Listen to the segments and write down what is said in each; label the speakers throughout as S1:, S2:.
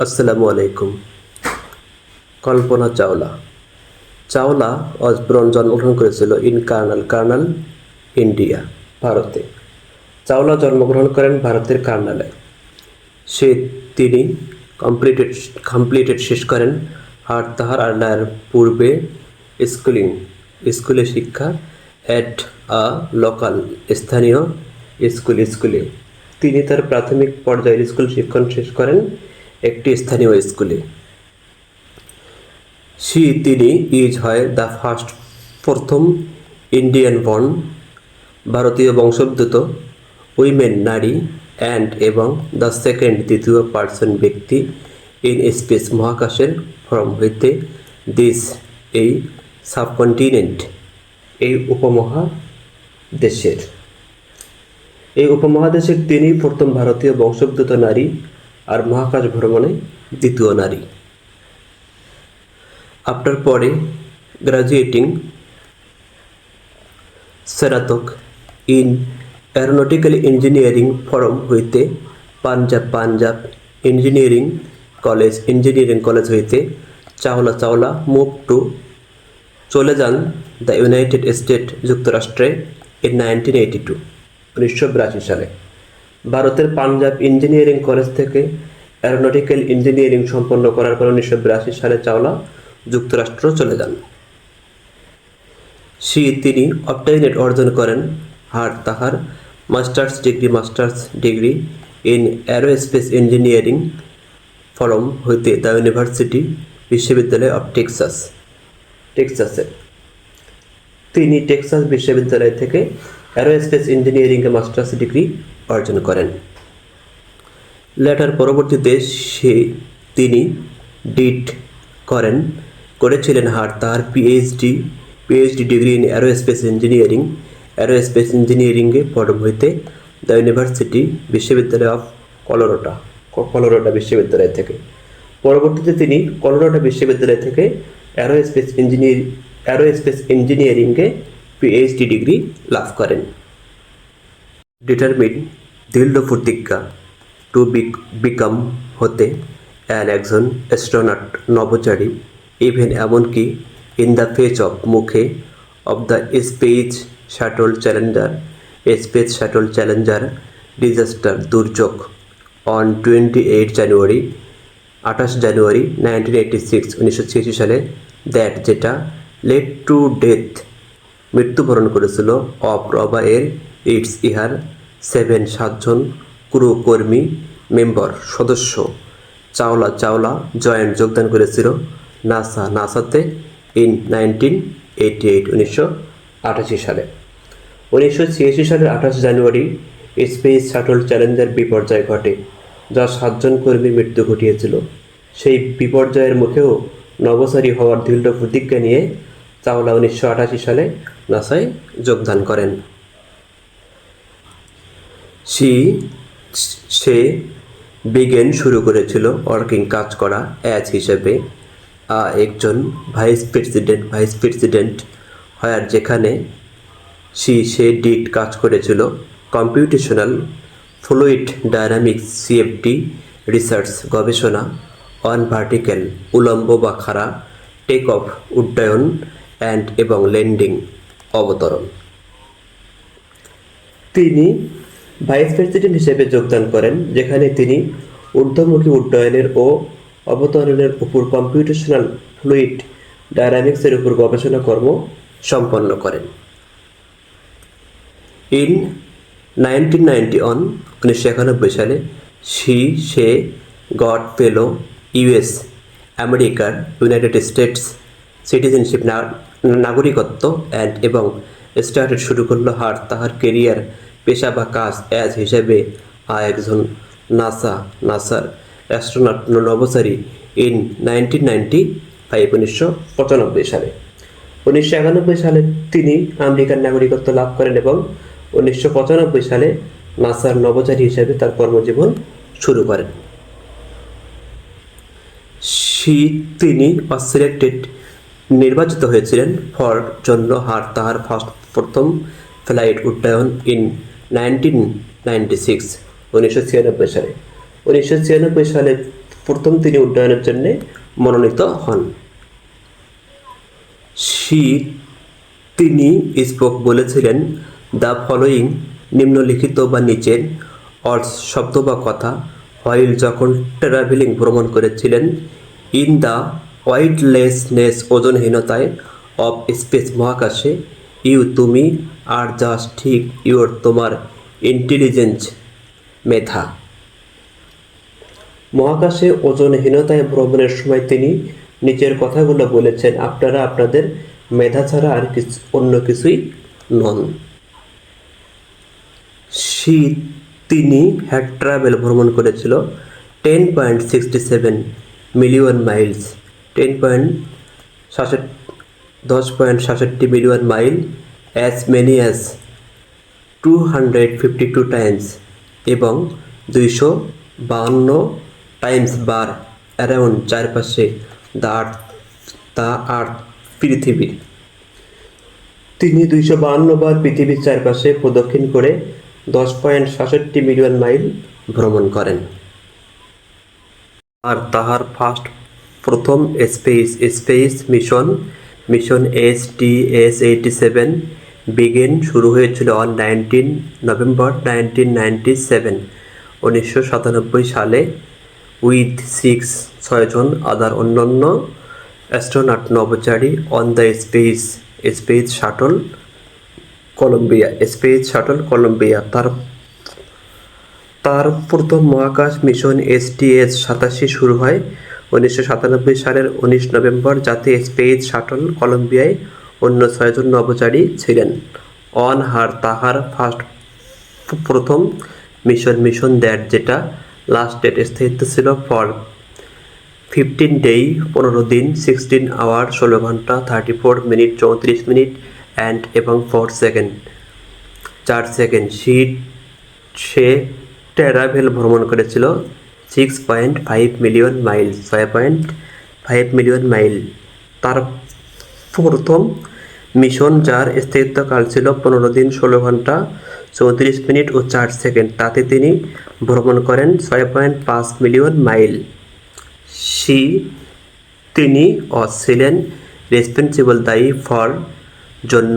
S1: আসসালামু আলাইকুম। কল্পনা চাওলা। চাওলা অসবর্ন জন্মগ্রহণ করেছিল ইন কার্নাল, ইন্ডিয়া, ভারতে। চাওলা জন্মগ্রহণ করেন ভারতের কার্নালে। তিনি কমপ্লিটেড শেষ করেন আর তাহার আল্লাহর পূর্বে স্কুলে শিক্ষা অ্যাট আ লোকাল, স্থানীয় স্কুলে। তিনি তার প্রাথমিক পর্যায়ের স্কুল শিক্ষণ শেষ করেন একটি স্থানীয় স্কুলে। তিনি হয় দ্য ফার্স্ট, প্রথম ইন্ডিয়ান বর্ন, ভারতীয় বংশোদ্ভূত, উইমেন নারী, অ্যান্ড এবং দ্য সেকেন্ড দ্বিতীয় পার্সন ব্যক্তি, ইন স্পেস মহাকাশের, ফ্রম হইতে, দিস এই সাবকন্টিনেন্ট এই উপমহাদেশের তিনি প্রথম ভারতীয় বংশোদ্ভূত নারী আর মহাকাশ ভ্রমণে দ্বিতীয় নারী। আফটার পরে গ্রাজুয়েটিং স্নাতক ইন অ্যারোনটিক্যাল ইঞ্জিনিয়ারিং ফ্রম হইতে পাঞ্জাব ইঞ্জিনিয়ারিং কলেজ হইতে চাওলা মুভ টু চলে যান দ্য ইউনাইটেড স্টেট যুক্তরাষ্ট্রে ইন 1982 সালে। ভারতের পাঞ্জাব ইঞ্জিনিয়ারিং কলেজ থেকে অ্যারোনটিক্যাল ইঞ্জিনিয়ারিং সম্পন্ন করার পর 1982 সালে চাওলা যুক্তরাষ্ট্র চলে যান। তিনি অবটেইনেড অর্জন করেন আর তাহার masters degree in aerospace engineering from হইতে দ্য ইউনিভার্সিটি বিশ্ববিদ্যালয় অফ টেক্সাসে। তিনি টেক্সাস বিশ্ববিদ্যালয় থেকে অ্যারোস্পেস ইঞ্জিনিয়ারিংয়ে মাস্টার্স ডিগ্রি অর্জন করেন। পরবর্তীতে তিনি ডিড করেছিলেন আর তার পিএইচডি ডিগ্রি ইন অ্যারোস্পেস ইঞ্জিনিয়ারিংয়ে ফ্রম হইতে দ্য ইউনিভার্সিটি বিশ্ববিদ্যালয় অফ কলোরাডো বিশ্ববিদ্যালয় থেকে। পরবর্তীতে তিনি কলোরাডো বিশ্ববিদ্যালয় থেকে অ্যারোস্পেস ইঞ্জিনিয়ারিংয়ে পিএইচডি ডিগ্রি লাভ করেন। ডিটারমিন দৃঢ় প্রতিজ্ঞা টু বিকাম হতে একজন অ্যাস্ট্রোনট নভোচারী, ইভেন এমনকি ইন দ্য ফেস মুখে of the space shuttle Challenger disaster দুর্যোগ অন 28 জানুয়ারি 1986 সালে যেটা লেড টু ডেথ মৃত্যুবরণ করেছিল অফ রবা এর ইটস ইহার 7 ক্রু কর্মী মেম্বার সদস্য। চাওলা যোগদান করেছিল নাসাতে ইন 1988 সালে। 1986 সালের 28 জানুয়ারি স্পেস শাটল চ্যালেঞ্জার বিপর্যয় ঘটে, যা 7 কর্মী মৃত্যু ঘটিয়েছিল। সেই বিপর্যয়ের মুখেও নভোচারী হওয়ার দৃঢ় প্রতিজ্ঞা নিয়ে চাওলা 1988 সালে নাসায় যোগদান করেন। সে শুরু করেছিল কাজ করা হিসেবে একজন ভাইস প্রেসিডেন্ট হওয়ার, যেখানে সে কাজ করেছিল computational fluid dynamics CFD research গবেষণা অন ভার্টিক্যাল উলম্ব বা খাড়া টেক অফ উড্ডয়ন এবং ল্যান্ডিং অবতরণ। তিনি ভাইস প্রেসিডেন্ট হিসেবে যোগদান করেন, যেখানে তিনি ঊর্ধ্বমুখী উড্ডয়নের ও অবতরণের উপর কম্পিউটেশনাল ফ্লুইড ডায়নামিক্সের উপর গবেষণা কর্ম সম্পন্ন করেন। ইন 1991 সালে সে গড পেলো ইউএস আমেরিকার ইউনাইটেড স্টেটস সিটিজেনশিপ নাগরিকত্ব এবং শুরু করলো তাহার কেরিয়ার পেশা বা কাজ হিসেবে একজন নাসার অ্যাস্ট্রোনট নভোচারী ইন 1995 সালে। 1991 সালে তিনি আমেরিকার নাগরিকত্ব লাভ করেন এবং 1995 সালে নাসার নভোচারী হিসেবে তার কর্মজীবন শুরু করেন। তিনি নির্বাচিত হয়েছিলেন জন্য তাহার প্রথম ফ্লাইট উড্ডয়ন ইন 1996 সালে। 1996 সালে প্রথম তিনি উড্ডয়নের জন্য মনোনীত হন। তিনি স্পোক বলেছিলেন, দ্য ফলোয়িং নিম্নলিখিত বা নিচের শব্দ বা কথা হোয়াইল যখন ট্রাভেলিং ভ্রমণ করেছিলেন ইন দ্য ওয়াইডলেসনেস ওজনহীনতায় অফ স্পেস মহাকাশে তুমি আর জাস্ট ঠিক তোমার ইন্টেলিজেন্স মেধা। মহাকাশে ওজনহীনতায় ভ্রমণের সময় তিনি নিচের কথাগুলো বলেছেন, আপনারা আপনাদের মেধা ছাড়া আর অন্য কিছুই নন। তিনি হ্যাড ট্রাভেল ভ্রমণ করেছিল 10.67 million Miles 10.67 million mile as many as 252 Times এবং 252 টাইমস বার অ্যারাউন্ড চারপাশে দ্য আর্থ পৃথিবী। তিনি 252 বার পৃথিবীর চারপাশে প্রদক্ষিণ করে 10.67 মিলিয়ন মাইল ভ্রমণ করেন। আর তাহার প্রথম স্পেস মিশন STS-87 বিগিন শুরু হয়েছিল অন 19 নভেম্বর 1997 1997 সালে উইথ 6 জন আদার অন্যান্য অ্যাস্ট্রোনট নভোচারী on the space shuttle Columbia. তার প্রথম মহাকাশ মিশন STS-87 শুরু হয় 1997 সালের 19 নভেম্বর, যাতে স্পেস শাটল কলম্বিয়ায় অন্য 6 জন নভোচারী ছিলেন। তাহার প্রথম মিশন দ্যাট, যেটা লাস্টেড স্থায়িত্ব ছিল ফর 15 ডে 15 দিন 16 আওয়ার 16 ঘন্টা 34 মিনিট 34 মিনিট এবং 4 সেকেন্ড 4 সেকেন্ড। সে ট্রাভেল ভ্রমণ করেছিল 6.5 মিলিয়ন মাইল 6.5 মিলিয়ন মাইল। তার প্রথম মিশন, যার স্থায়িত্বকাল ছিল 15 দিন 16 ঘন্টা 34 মিনিট ও 4 সেকেন্ড, তাতে তিনি ভ্রমণ করেন 6.5 মিলিয়ন মাইল। তিনি ছিলেন রেসপন্সিবল দায়ী ফর জন্য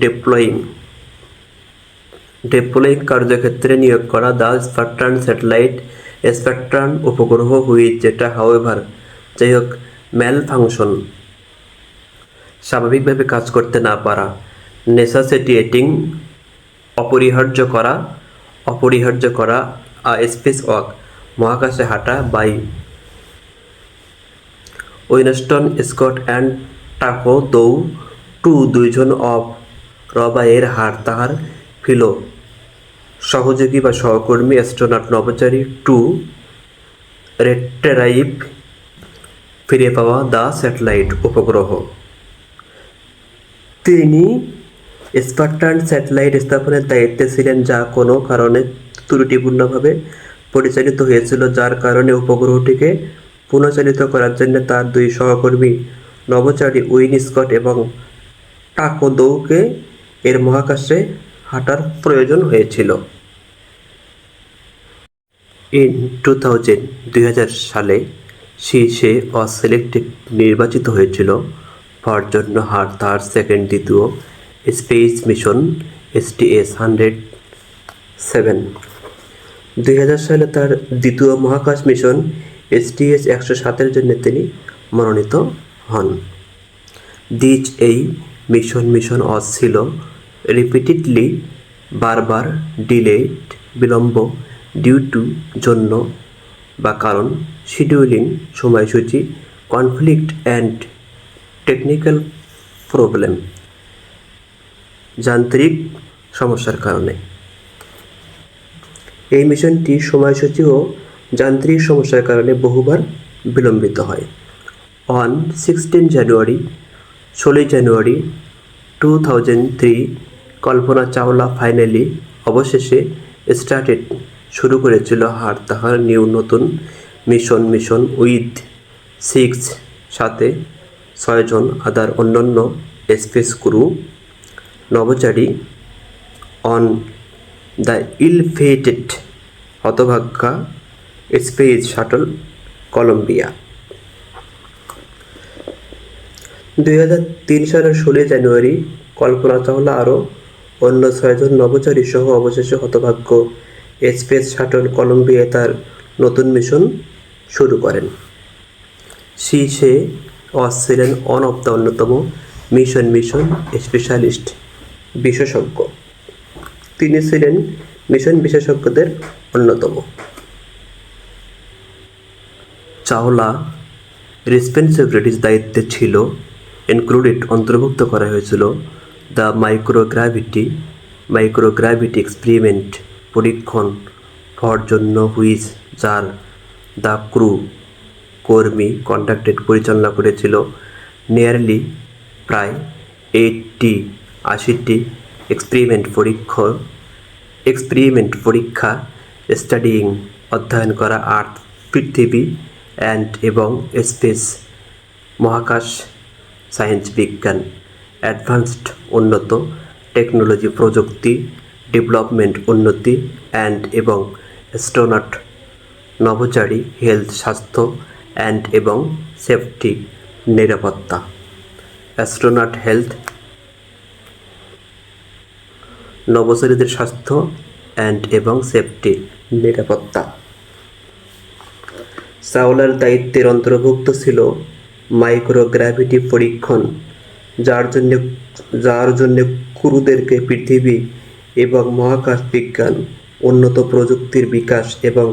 S1: ডিপ্লয়িং কার্যক্ষেত্রে নিয়োগ করা দ্য স্পেকট্রাম উপগ্রহ যেটা হাওয়েভার যাই হোক ম্যালফাংশন স্বাভাবিকভাবে কাজ করতে না পারা, নেসেসিটেটিং অপরিহার্য করা স্পেস ওয়াক মহাকাশে হাঁটা by Winston Scott and Takao Doi দুইজন অফ রবায়ের তাহার ফিলো সহযোগী বা সহকর্মী অ্যাস্ট্রোনট নভোচারী রেট্রাইভ ফিরে পাওয়া দ্য স্যাটেলাইট উপগ্রহ। তিনি স্পার্টান স্যাটেলাইট স্থাপনের দায়িত্বে ছিলেন, যা কোনো কারণে ত্রুটিপূর্ণভাবে পরিচালিত হয়েছিল, যার কারণে উপগ্রহটিকে পুনঃচালিত করার জন্য তার দুই সহকর্মী নভোচারী উইন স্কট এবং টাকো দৌকে এর মহাকাশে হাঁটার প্রয়োজন হয়েছিল। ইন 2000 সালে সে অসিলেক্টেড নির্বাচিত হয়েছিল ফর জন্য তার দ্বিতীয় স্পেস মিশন STS-107। 2000 সালে তার দ্বিতীয় মহাকাশ মিশন STS-107 জন্য তিনি মনোনীত হন। এই মিশন ছিল রিপিটেডলি বারবার বিলম্ব ডিউ টু জন্য বা কারণ শিডিউলিং সময়সূচি কনফ্লিক্ট অ্যান্ড টেকনিক্যাল প্রবলেম যান্ত্রিক সমস্যার কারণে। এই মিশনটি সময়সূচি ও যান্ত্রিক সমস্যার কারণে বহুবার বিলম্বিত হয়। On 16 January 2003 Kalpana Chawla finally অবশেষে শুরু করেছিল তাহার নতুন মিশন উইথ 6 সাথে 6 জন আদার অন্যান্য স্পেস ক্রু নভোচারী অন দ্য ইল-ফেটেড হতভাগ্যা স্পেস শাটল কলম্বিয়া। 2003 সালের 16 জানুয়ারি কল্পনা চাওলা আরও অন্য 6 জন নভোচারী সহ অবশেষে হতভাগ্য স্পেস শাটল কলম্বিয়ায় তার নতুন মিশন শুরু করেন। সে ছিলেন অন্যতম মিশন স্পেশালিস্ট বিশেষজ্ঞ। তিনি ছিলেন মিশন বিশেষজ্ঞদের অন্যতম। চাওলা রেসপন্সিবিলিটিস দায়িত্বে ছিল অন্তর্ভুক্ত করা হয়েছিল দ্য মাইক্রোগ্র্যাভিটি এক্সপেরিমেন্ট পরীক্ষণ ফর জন্য হুইচ যার দ্য ক্রু কর্মী কন্ডাক্টেড পরিচালনা করেছিল নিয়ারলি প্রায় 80টি এক্সপেরিমেন্ট পরীক্ষা স্টাডিং অধ্যয়ন করা আর্থ পৃথিবী এবং স্পেস মহাকাশ সায়েন্স বিজ্ঞান অ্যাডভান্সড উন্নত টেকনোলজি প্রযুক্তি ডেভেলপমেন্ট উন্নতি এবং অ্যাস্ট্রোনট নভোচারী হেলথ স্বাস্থ্য এবং সেফটি নিরাপত্তা অ্যাস্ট্রোনট হেলথ নভোচারীদের স্বাস্থ্য এবং সেফটি নিরাপত্তা। চাওলার দায়িত্বের অন্তর্ভুক্ত ছিল মাইক্রোগ্র্যাভিটি পরীক্ষণ, যার জন্য ক্রুদেরকে পৃথিবী এবং মহাকাশ বিজ্ঞান উন্নত প্রযুক্তির বিকাশ এবং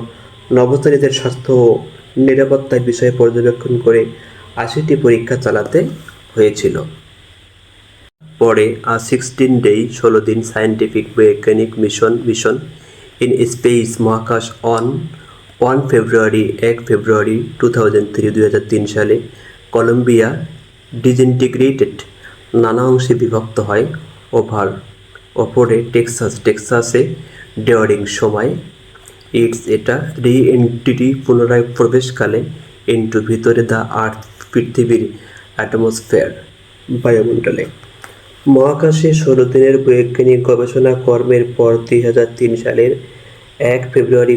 S1: নভোচারীদের স্বাস্থ্য ও নিরাপত্তার বিষয়ে পর্যবেক্ষণ করে 80টি পরীক্ষা চালাতে হয়েছিল। পরে 16 দিন সায়েন্টিফিক বৈজ্ঞানিক মিশন ইন স্পেস মহাকাশ 1 ফেব্রুয়ারি 2003 সালে কলম্বিয়া ডিসইন্টিগ্রেটেড নানা অংশে বিভক্ত হয়। অপরে টেক্সাসে ডেয়ারিং সময় এটা রি-এন্ট্রি পুনরায় প্রবেশকালে ভিতরে দ্য আর্থ পৃথিবীর অ্যাটমসফিয়ার বায়ুমণ্ডলে মহাকাশে 16 দিনের বৈজ্ঞানিক গবেষণা কর্মের পর 2003 সালের 1 ফেব্রুয়ারি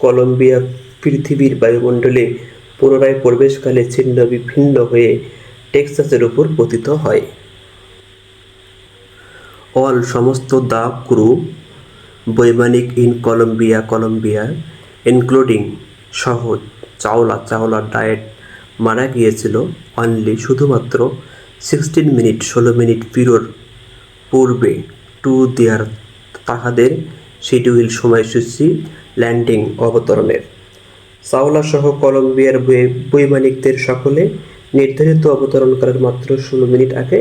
S1: কলম্বিয়া পৃথিবীর বায়ুমণ্ডলে পুনরায় প্রবেশকালে ছিন্ন বিচ্ছিন্ন হয়ে টেক্সাসের উপর পতিত হয়। সমস্ত দ্য ক্রু বৈমানিক ইন কলম্বিয়া ইনক্লুডিং সহ চাওলা ডায়েট মারা গিয়েছিল শুধুমাত্র 16 মিনিট পূর্বে টু দেয়ার তাহাদের শিডিউল সময়সূচি ল্যান্ডিং অবতরণের। চাওলা সহ কলম্বিয়ার বৈমানিকদের সকলে নির্ধারিত অবতরণ করার মাত্র 16 মিনিট আগে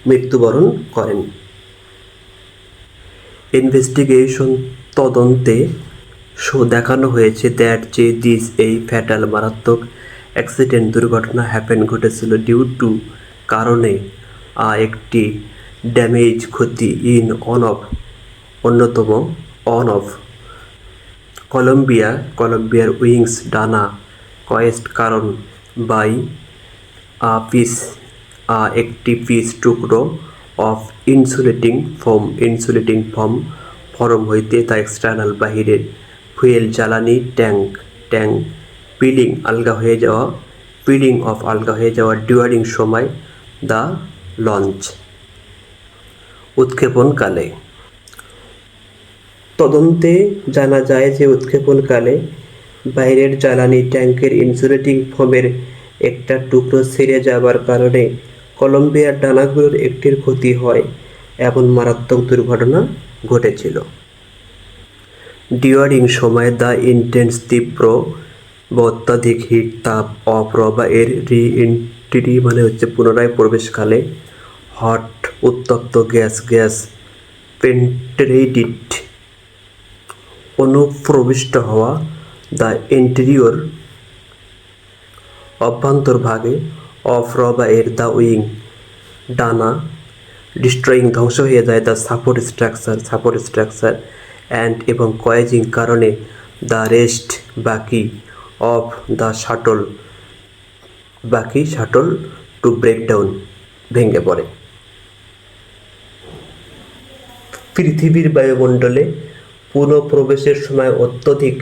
S1: মৃত্যুবরণ করেন। ইনভেস্টিগেশন তদন্তে দেখানো হয়েছে এই ফ্যাটাল মারাত্মক অ্যাক্সিডেন্ট দুর্ঘটনা ঘটেছিল ডিউ টু কারণে একটি ড্যামেজ ক্ষতি অফ কলম্বিয়ার উইংস ডানা কয়েস্ট কারণ বাই একটি পিস টুকরো অফ ইনসুলেটিং ফর্ম হইতে তা এক্সটার্নাল বাহিরের ফুয়েল জ্বালানি ট্যাঙ্ক পিলিং অফ আলগা হয়ে যাওয়া ডিউরিং সময় দ্য লঞ্চ উৎক্ষেপণকালে। তদন্তে জানা যায় যে উৎক্ষেপণকালে বাইরের জ্বালানি ট্যাঙ্কের ইনসুলেটিং ফোমের একটা টুকরো ছিঁড়ে যাবার কারণে কলম্বিয়ার ডানাগুলোর একটির ক্ষতি হয়। এমন মারাত্মক দুর্ঘটনা ঘটেছিল। ডিউরিং সময় দ্য ইন্টেন্স তীব্র অত্যাধিক হিট তাপ এর রি-এন্ট্রি পুনরায় প্রবেশকালে হট উত্তপ্ত গ্যাস পেন্ট্রেডিট অনুপ্রবিষ্ট হওয়া দ্য ইন্টেরিয়র অভ্যন্তরভাগে এর দ্য উইং ডানা ডিস্ট্রয়িং ধ্বংস হয়ে যায় দ্য সাপোর্ট স্ট্রাকচার এবং কয়েজিং কারণে দ্য রেস্ট বাকি শাটল টু ব্রেকডাউন ভেঙে পড়ে। পৃথিবীর বায়ুমণ্ডলে পুনঃপ্রবেশের সময় অত্যধিক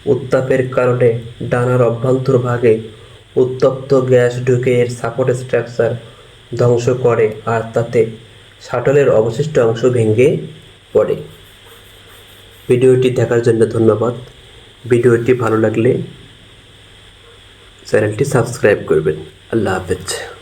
S1: উত্তাপের কারণে ডানার অভ্যন্তরভাগে উত্তপ্ত গ্যাস ঢুকে এর সাপোর্ট স্ট্রাকচার ধ্বংস করে আর তাতে শাটলের অবশিষ্ট অংশ ভেঙে পড়ে। ভিডিওটি দেখার জন্য ধন্যবাদ। ভিডিওটি ভালো লাগলে চ্যানেলটি সাবস্ক্রাইব করবেন। আল্লাহ হাফেজ।